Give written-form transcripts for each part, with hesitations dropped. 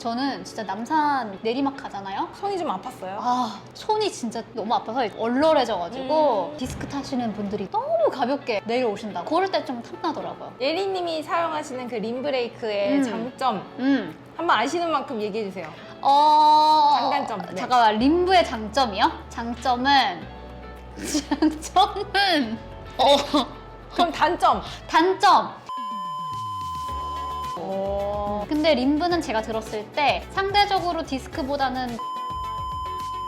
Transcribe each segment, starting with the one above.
저는 진짜 남산 내리막 가잖아요. 손이 좀 아팠어요? 아, 손이 진짜 너무 아파서 얼얼해져가지고 디스크 타시는 분들이 너무 가볍게 내려오신다고 그럴 때 좀 탐나더라고요. 예리님이 사용하시는 그 림브레이크의 장점 한번 아시는 만큼 얘기해주세요. 장단점. 네. 잠깐만, 림브의 장점이요? 장점은 그럼 단점. 단점. 오. 근데 림브는 제가 들었을 때 상대적으로 디스크보다는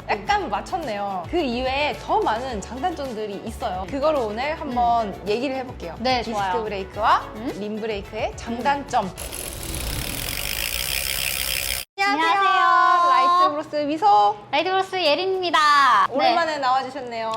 약간 맞췄네요. 그 이외에 더 많은 장단점들이 있어요. 그거를 오늘 한번 얘기를 해볼게요. 네, 디스크 좋아요. 브레이크와 림브레이크의 장단점. 안녕하세요. 라이트 브로스 미소. 라이트브로스 예린입니다. 오랜만에 나와주셨네요.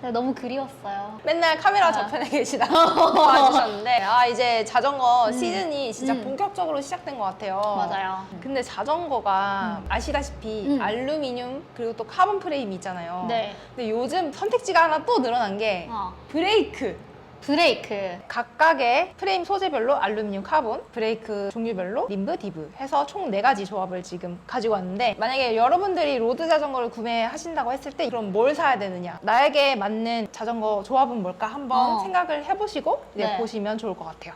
네, 너무 그리웠어요. 맨날 카메라 저편에 계시다가 와주셨는데 이제 자전거 시즌이 진짜 본격적으로 시작된 것 같아요. 맞아요. 근데 자전거가 아시다시피 알루미늄 그리고 또 카본 프레임이 있잖아요. 네. 근데 요즘 선택지가 하나 또 늘어난 게 브레이크. 브레이크. 각각의 프레임 소재별로 알루미늄, 카본, 브레이크 종류별로 림브, 디브 해서 총 4가지 조합을 지금 가지고 왔는데, 만약에 여러분들이 로드 자전거를 구매하신다고 했을 때 그럼 뭘 사야 되느냐, 나에게 맞는 자전거 조합은 뭘까 한번 생각을 해보시고 이제 보시면 좋을 것 같아요.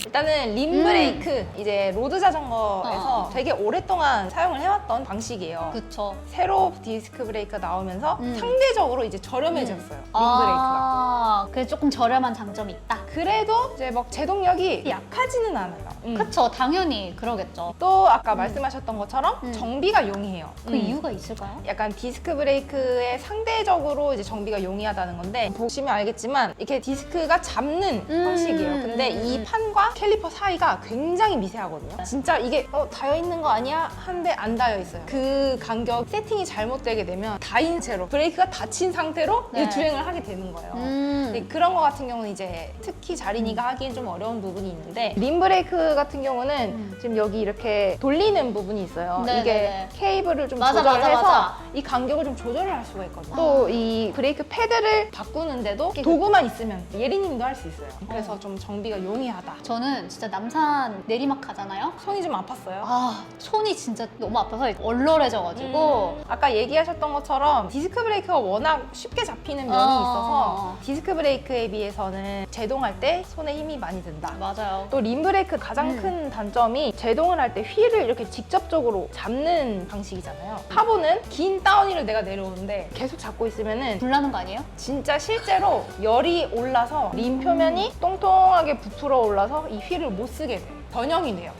일단은 림브레이크, 이제 로드 자전거에서 되게 오랫동안 사용을 해왔던 방식이에요. 그쵸. 새로 디스크 브레이크가 나오면서 상대적으로 이제 저렴해졌어요. 림브레이크가. 그래서 조금 저렴한 장점이 있다. 그래도 이제 막 제동력이 약하지는 않아요. 그쵸, 당연히 그러겠죠. 또 아까 말씀하셨던 것처럼 정비가 용이해요. 그 이유가 있을까요? 약간 디스크 브레이크에 상대적으로 이제 정비가 용이하다는 건데, 보시면 알겠지만 이렇게 디스크가 잡는 방식이에요. 근데 이 판과 캘리퍼 사이가 굉장히 미세하거든요. 진짜 이게 닿여 있는 거 아니야? 한데 안 닿여 있어요. 그 간격 세팅이 잘못되게 되면 닿인 채로 브레이크가 닫힌 상태로 이제 주행을 하게 되는 거예요. 근데 그런 거 같은 경우는 이제 특히 자린이가 하기엔 좀 어려운 부분이 있는데, 림브레이크 같은 경우는 지금 여기 이렇게 돌리는 부분이 있어요. 네네네. 이게 케이블을 좀 맞아, 조절해서 맞아. 이 간격을 좀 조절을 할 수가 있거든요. 또 이 브레이크 패드를 바꾸는데도 도구만 있으면 예리님도 할 수 있어요. 그래서 좀 정비가 용이하다. 저는 진짜 남산 내리막 가잖아요. 손이 좀 아팠어요. 손이 진짜 너무 아파서 얼얼해져가지고 아까 얘기하셨던 것처럼 디스크 브레이크가 워낙 쉽게 잡히는 면이 있어서 디스크 브레이크에 비해서는 제동할 때 손에 힘이 많이 든다. 맞아요. 또 림브레이크 가장 큰 단점이 제동을 할 때 휠을 이렇게 직접적으로 잡는 방식이잖아요. 카본은 긴 다운힐을 내가 내려오는데 계속 잡고 있으면은 불나는 거 아니에요? 진짜 실제로 열이 올라서 림 표면이 똥똥하게 부풀어 올라서 이 휠을 못 쓰게 돼요. 변형이 돼요.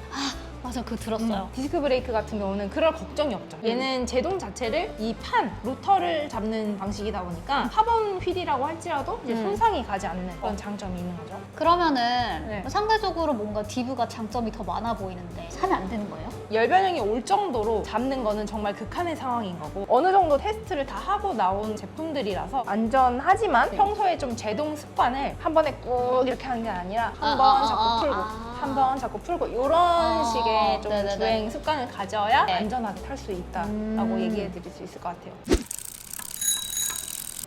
맞아, 그거 들었어요. 디스크 브레이크 같은 경우는 그럴 걱정이 없죠. 얘는 제동 자체를 이 판, 로터를 잡는 방식이다 보니까 카본 휠이라고 할지라도 이제 손상이 가지 않는 그런 장점이 있는 거죠. 그러면은 상대적으로 뭔가 디브가 장점이 더 많아 보이는데 사면 안 되는 거예요? 열 변형이 올 정도로 잡는 거는 정말 극한의 상황인 거고, 어느 정도 테스트를 다 하고 나온 제품들이라서 안전하지만 평소에 좀 제동 습관을 한 번에 꾹 이렇게 하는 게 아니라 한 번 자꾸 풀고 한 번 자꾸 풀고 이런 식의 좀 네네네. 주행 습관을 가져야 안전하게 탈 수 있다라고 얘기해 드릴 수 있을 것 같아요.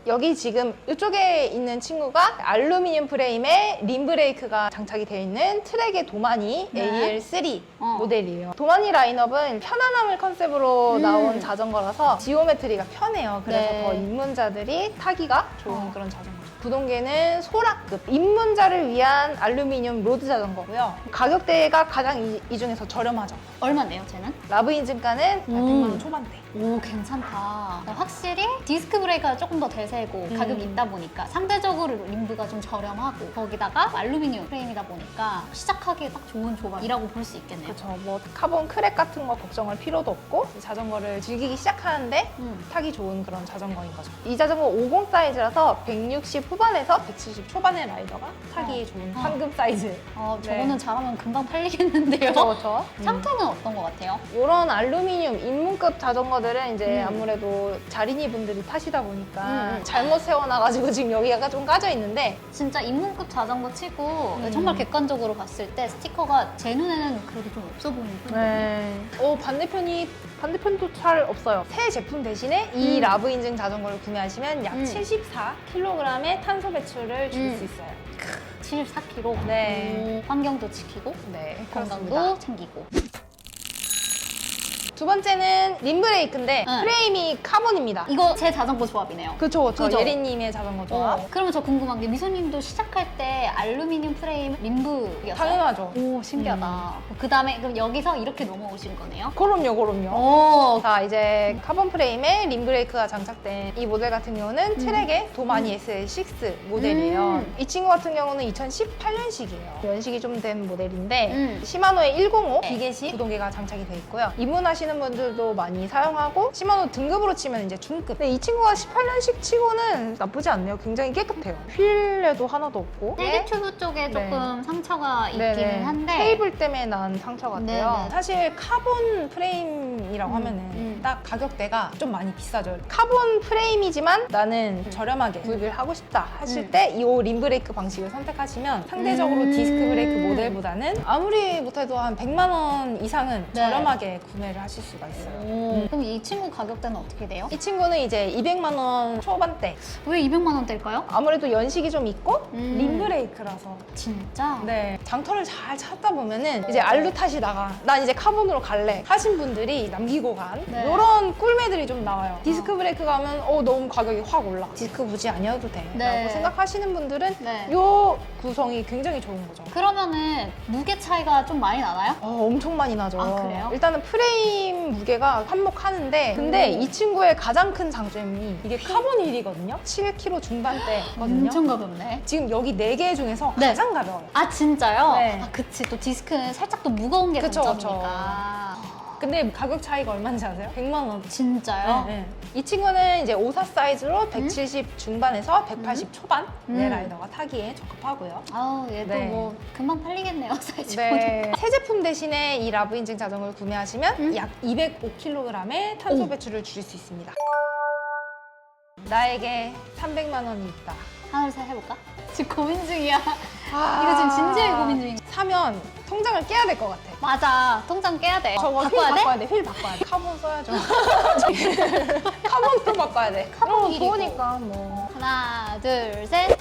여기 지금 이쪽에 있는 친구가 알루미늄 프레임에 림브레이크가 장착이 되어 있는 트랙의 도마니 AL3 모델이에요. 도마니 라인업은 편안함을 컨셉으로 나온 자전거라서 지오메트리가 편해요. 그래서 더 입문자들이 타기가 좋은 그런 자전거죠. 구동계는 소라급, 입문자를 위한 알루미늄 로드 자전거고요. 가격대가 가장 이 중에서 저렴하죠. 얼마인데요, 쟤는? 라브 인증가는 100만 원 초반대. 오, 괜찮다. 확실히 디스크 브레이크가 조금 더 대세고 가격이 있다 보니까 상대적으로 림브가 좀 저렴하고, 거기다가 알루미늄 프레임이다 보니까 시작하기에 딱 좋은 조합이라고 볼 수 있겠네요. 그렇죠. 뭐 카본 크랙 같은 거 걱정할 필요도 없고 자전거를 즐기기 시작하는데 타기 좋은 그런 자전거인 거죠. 이 자전거 50 사이즈라서 160 후반에서 170 초반의 라이더가 타기 좋은 황금 사이즈. 저거는 잘하면 금방 팔리겠는데요? 그렇죠. 상태는 어떤 것 같아요? 이런 알루미늄 입문급 자전거들은 이제 아무래도 자린이 분들이 타시다 보니까 잘못 세워놔가지고 지금 여기가 좀 까져 있는데, 진짜 입문급 자전거 치고 정말 객관적으로 봤을 때 스티커가 제 눈에는 그래도 좀 없어 보이는 편이거든요. 반대편도 잘 없어요. 새 제품 대신에 이 라브 인증 자전거를 구매하시면 약 74kg의 탄소 배출을 줄일 수 있어요. 74kg. 네. 환경도 지키고 네, 건강도 그렇습니다. 챙기고. 두 번째는 림브레이크인데 응. 프레임이 카본입니다. 이거 제 자전거 조합이네요. 그쵸. 그죠? 예린님의 자전거 조합. 그러면 저 궁금한 게 미소님도 시작할 때 알루미늄 프레임 림브였어요? 당연하죠. 오, 신기하다. 그 다음에 그럼 여기서 이렇게 넘어오신 거네요? 그럼요. 오, 자, 이제 카본 프레임에 림브레이크가 장착된 이 모델 같은 경우는 트랙의 도마니 SL6 모델이에요. 이 친구 같은 경우는 2018년식이에요. 연식이 좀 된 모델인데 시마노의 105 기계식 구동계가 장착이 돼 있고요. 입문하시는 분들도 많이 사용하고 시마노 등급으로 치면 이제 중급. 근데 이 친구가 18년식 치고는 나쁘지 않네요. 굉장히 깨끗해요. 휠에도 하나도 없고. 헬기 튜브 쪽에 조금 상처가 있기는 한데 케이블 때문에 난 상처 같아요. 네네. 사실 카본 프레임이라고 하면은 딱 가격대가 좀 많이 비싸죠. 카본 프레임이지만 나는 저렴하게 구입을 하고 싶다 하실 때 이 림브레이크 방식을 선택하시면 상대적으로 디스크 브레이크 모델보다는 아무리 못해도 한 100만 원 이상은 네. 저렴하게 구매를 하실 수가 있어요. 오, 그럼 이 친구 가격대는 어떻게 돼요? 이 친구는 이제 200만 원 초반대. 왜 200만 원대일까요? 아무래도 연식이 좀 있고 림브레이크라서 진짜? 네, 장터를 잘 찾다 보면은 이제 알루 탓이 나가. 난 이제 카본으로 갈래. 하신 분들이 남기고 간 네. 이런 꿀매들이 좀 나와요. 디스크 브레이크 가면 너무 가격이 확 올라. 디스크 굳이 아니어도 돼. 네. 라고 생각하시는 분들은 네. 요 구성이 굉장히 좋은 거죠. 그러면은 무게 차이가 좀 많이 나나요? 엄청 많이 나죠. 아, 그래요? 일단은 프레임 무게가 한몫하는데 근데 이 친구의 가장 큰 장점이 이게 카본 휠이거든요. 7kg 중반대거든요. 엄청 가볍네. 지금 여기 4개 중에서 네. 가장 가벼워요. 아 진짜요? 네. 아 그치 또 디스크는 살짝 또 무거운 게 그쵸, 장점이니까. 근데 가격 차이가 얼마인지 아세요? 100만 원. 진짜요? 네. 이 친구는 이제 54 사이즈로 170 중반에서 180 초반 라이더가 타기에 적합하고요. 아우 얘도 네. 뭐 금방 팔리겠네요 사이즈 네. 보니까. 새 제품 대신에 이 라브 인증 자전거를 구매하시면 약 205kg의 탄소 오. 배출을 줄일 수 있습니다. 나에게 300만 원이 있다. 하나 둘셋 해볼까? 지금 고민 중이야. 아. 이거 지금 진지하게 고민 중이야. 사면 통장을 깨야 될 것 같아. 맞아. 통장 깨야 돼. 저거 휠 바꿔야 돼? 바꿔야 돼. 휠 바꿔야 돼. 카본 써야죠. 카본으로 바꿔야 돼. 카본 그럼 휠이고. 좋으니까 뭐. 하나 둘 셋.